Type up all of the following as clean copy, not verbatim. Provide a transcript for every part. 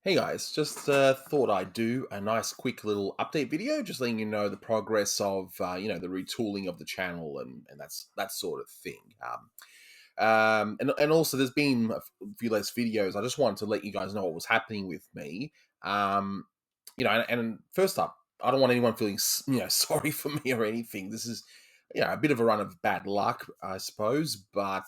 Hey guys, just thought I'd do a nice quick little update video, just letting you know the progress of the retooling of the channel and that's that sort of thing. And also there's been a few less videos. I just wanted to let you guys know what was happening with me. Um, and first up, I don't want anyone feeling sorry for me or anything. This is a bit of a run of bad luck, I suppose. But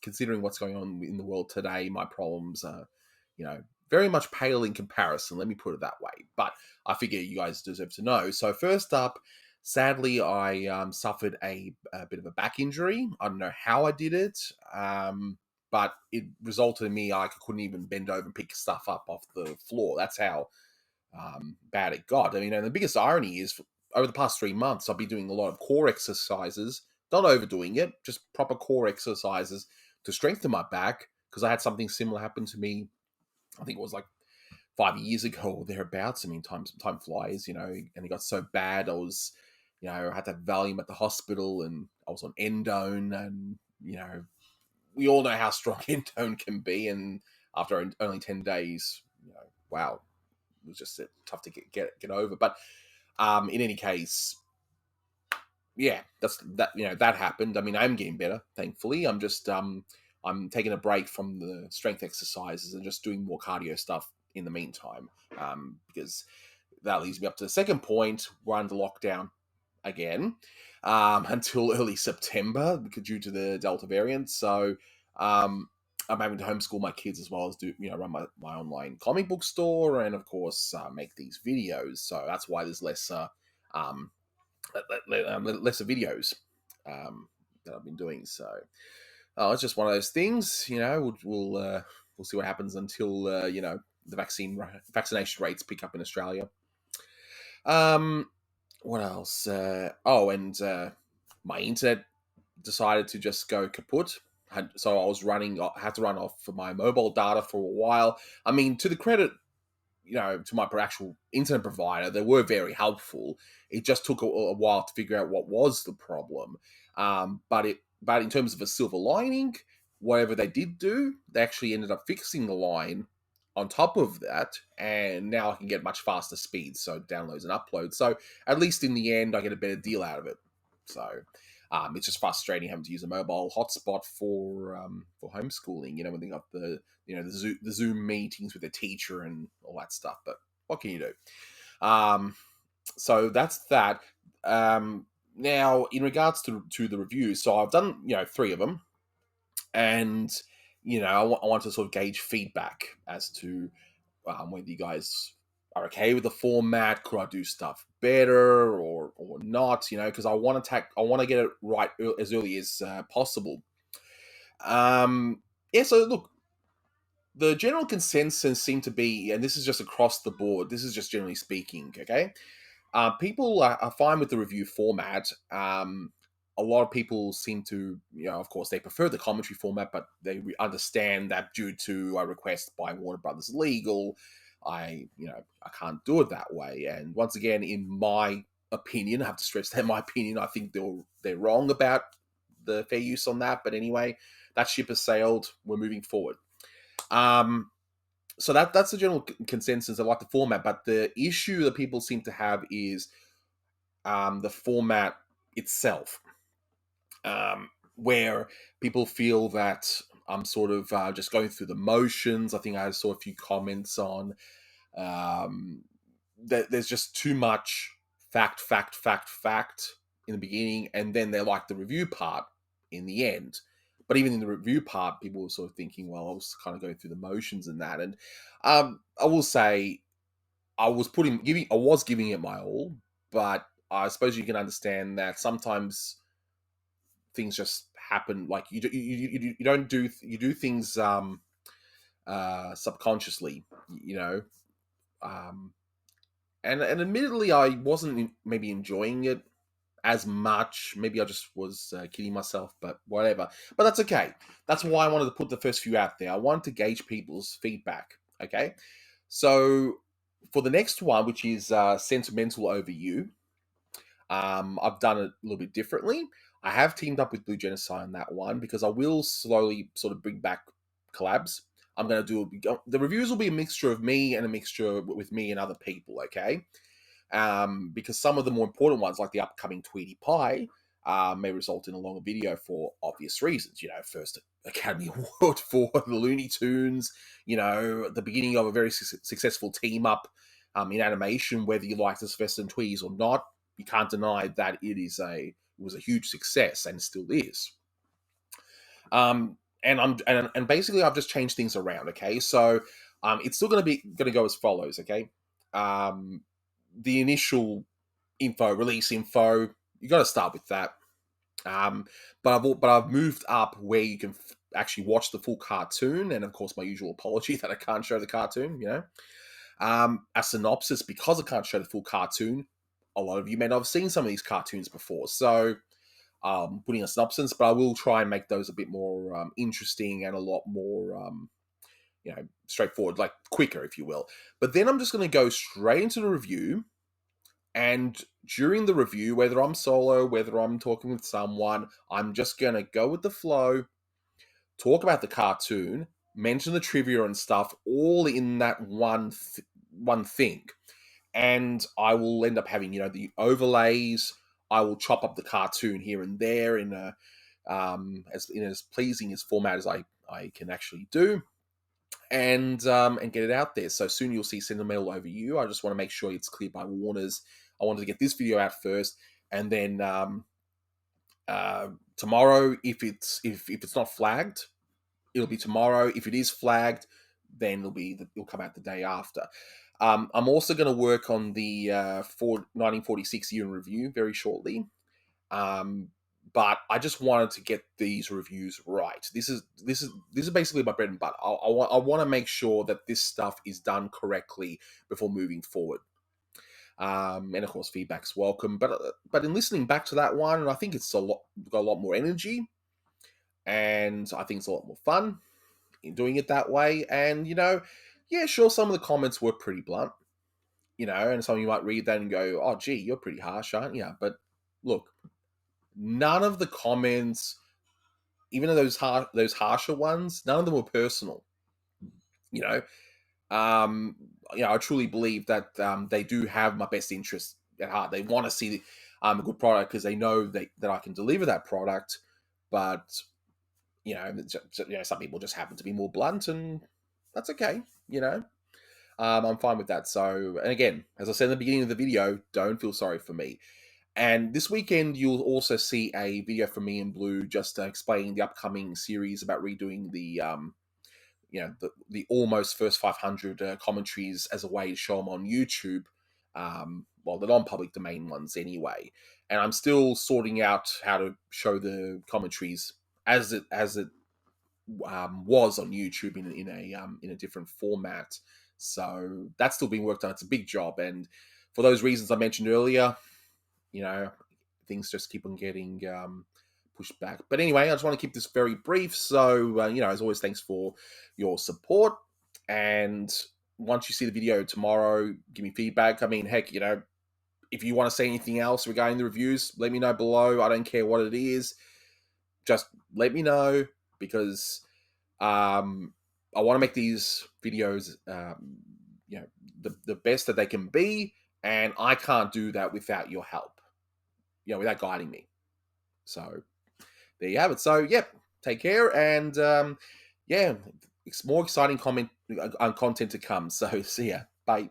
considering what's going on in the world today, my problems are you know very much pale in comparison. Let me put it that way. But I figure you guys deserve to know. So first up, sadly, I suffered a bit of a back injury. I don't know how I did it, but it resulted in me I couldn't even bend over and pick stuff up off the floor. That's how bad it got. I mean, and the biggest irony is over the past 3 months, I've been doing a lot of core exercises, not overdoing it, just proper core exercises to strengthen my back because I had something similar happen to me. I think it was like 5 years ago or thereabouts. I mean, time flies, and it got so bad. I had to have Valium at the hospital, and I was on endone, and we all know how strong endone can be. And after only 10 days, wow, it was just tough to get over. But in any case, yeah, that happened. I mean, I'm getting better, thankfully. I'm taking a break from the strength exercises and just doing more cardio stuff in the meantime, because that leads me up to the second point. We're under lockdown again until early September due to the Delta variant. So I'm having to homeschool my kids as well as do run my online comic book store and of course make these videos. So that's why there's um, lesser videos that I've been doing. So it's just one of those things. We'll see what happens until the vaccination rates pick up in Australia. Um, what else? My internet decided to just go kaput. So I was running. I had to run off for my mobile data for a while. I mean, to the credit, to my actual internet provider, they were very helpful. It just took a while to figure out what was the problem. But in terms of a silver lining, whatever they did do, they actually ended up fixing the line on top of that, and now I can get much faster speeds, so downloads and uploads. So at least in the end, I get a better deal out of it. So it's just frustrating having to use a mobile hotspot for homeschooling. When they got the Zoom meetings with the teacher and all that stuff. But what can you do? So that's that. Now, in regards to the reviews, so I've done three of them, and I want to sort of gauge feedback as to whether you guys are okay with the format. Could I do stuff better or not? Because I want to get it right as early as possible. Yeah. So look, the general consensus seemed to be, and this is just across the board. This is just generally speaking. Okay, people are fine with the review format. A lot of people seem to, of course, they prefer the commentary format, but they understand that due to a request by Warner Brothers Legal, I can't do it that way. And once again, in my opinion, I have to stress that my opinion, I think they're wrong about the fair use on that. But anyway, that ship has sailed. We're moving forward. Um, so that's the general consensus. I like the format, but the issue that people seem to have is the format itself, where people feel that I'm sort of just going through the motions. I think I saw a few comments on that there's just too much fact in the beginning, and then they like the review part in the end. But even in the review part, people were sort of thinking, well, I was kind of going through the motions and that. And I will say, I was giving it my all, but I suppose you can understand that sometimes things just happen. Like you don't do you do things subconsciously, you know. Um, and admittedly, I wasn't maybe enjoying it as much. Maybe I just was kidding myself, but whatever. But that's okay. That's why I wanted to put the first few out there. I wanted to gauge people's feedback. Okay, so for the next one, which is sentimental over you, I've done it a little bit differently. I have teamed up with Blue Genocide on that one because I will slowly sort of bring back collabs. I'm going to do the reviews will be a mixture of me and a mixture with me and other people, okay? Because some of the more important ones, like the upcoming Tweety Pie, may result in a longer video for obvious reasons. First Academy Award for the Looney Tunes, the beginning of a very successful team up in animation, whether you like the Sylvester and Tweeties or not. You can't deny that it was a huge success and still is. And basically I've just changed things around. Okay, so it's still going to go as follows. Okay, the initial release info, you got to start with that. But I've moved up where you can actually watch the full cartoon, and of course my usual apology that I can't show the cartoon. A synopsis, because I can't show the full cartoon. A lot of you may not have seen some of these cartoons before, so putting a synopsis, but I will try and make those a bit more interesting and a lot more straightforward, like quicker, if you will. But then I'm just going to go straight into the review. And during the review, whether I'm solo, whether I'm talking with someone, I'm just going to go with the flow, talk about the cartoon, mention the trivia and stuff, all in that one thing. And I will end up having, the overlays. I will chop up the cartoon here and there in as pleasing as format as I can actually do. And get it out there. So soon you'll see Sentimental Over You. I just want to make sure it's cleared by Warner's. I wanted to get this video out first, and then tomorrow, if it's not flagged, it'll be tomorrow. If it is flagged, then it'll come out the day after. I'm also going to work on the 1946 year in review very shortly. But I just wanted to get these reviews right. This is basically my bread and butter. I want to make sure that this stuff is done correctly before moving forward. And of course, feedback's welcome. But in listening back to that one, I think it's got a lot more energy, and I think it's a lot more fun in doing it that way. And yeah, sure, some of the comments were pretty blunt, and some of you might read that and go, "Oh, gee, you're pretty harsh, aren't you?" But look, none of the comments, even those harsher ones, none of them were personal. I truly believe that they do have my best interest at heart. They want to see a good product because they know that I can deliver that product. But some people just happen to be more blunt, and that's okay. I'm fine with that. So, and again, as I said in the beginning of the video, don't feel sorry for me. And this weekend, you'll also see a video from me and Blue just explaining the upcoming series about redoing the almost first 500 commentaries as a way to show them on YouTube. Well, the non-public domain ones anyway. And I'm still sorting out how to show the commentaries as it was on YouTube in a different format. So that's still being worked on. It's a big job, and for those reasons I mentioned earlier, things just keep on getting pushed back. But anyway, I just want to keep this very brief. So, as always, thanks for your support. And once you see the video tomorrow, give me feedback. I mean, heck, if you want to say anything else regarding the reviews, let me know below. I don't care what it is. Just let me know, because I want to make these videos, the best that they can be. And I can't do that without your help, without guiding me. So there you have it. So, yep, take care, and yeah, it's more exciting content to come. So, see ya. Bye.